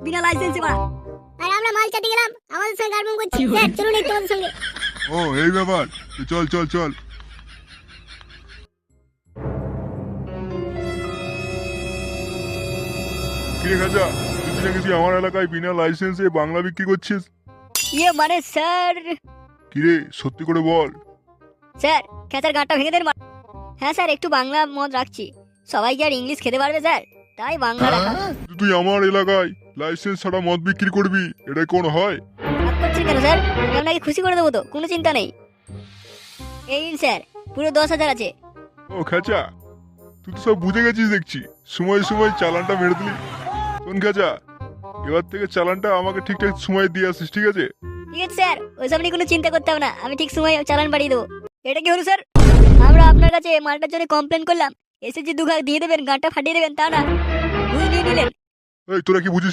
বিনা লাইসেন্সে মারা। আর আমরা মাল চাটি গেলাম, আমাদের সঙ্গে গার্মেন্ট করছি। স্যার চলুন একটু আমাদের সঙ্গে। ও এই ব্যাপার, চল চল চল। কিরে খাজা, তুই নাকি আমার এলাকায় বিনা লাইসেন্সে বাংলা বিক্রি করছিস? মানে স্যার, কিরে সত্যি করে বল। স্যার খেচার গাঁটটা ভেঙে দেন। হ্যাঁ স্যার, একটু বাংলা মদ রাখছি, সবাই কি আর ইংলিশ খেতে পারবে স্যার, তাই বাংলা রাখা। তুই আমার এলাকায় লাইসেন্স ছাড়া মদ বিক্রি করবি, এটা কোন হয়? রাগ করছেন কেন স্যার? আমি আপনাকে খুশি করে দেবো তো, কোনো চিন্তা নেই। এই নিন স্যার, পুরো 10,000 আছে। ও খাজা, তুই তো সব বুঝে গেছিস দেখছি, সময় সময় চালানটা মেরে দিলি। শোন খাজা, এবার থেকে চালানটা আমাকে ঠিকঠাক সময় দিয়ে আসিস, ঠিক আছে? ঠিক আছে স্যার, ওইসব নিয়ে কোনো চিন্তা করতে হবে না, আমি ঠিক সময় চালান পাঠিয়ে দেবো। এটা কি হলো স্যার? আমরা আপনার কাছে মালটার জন্য কমপ্লেন করলাম, এসে যে দুঘা দিয়ে দেবেন, গাঁটটা ফাটিয়ে দেবেন তা না, ঘুষ নিয়ে নিলেন। এই তোরা কি বুঝিস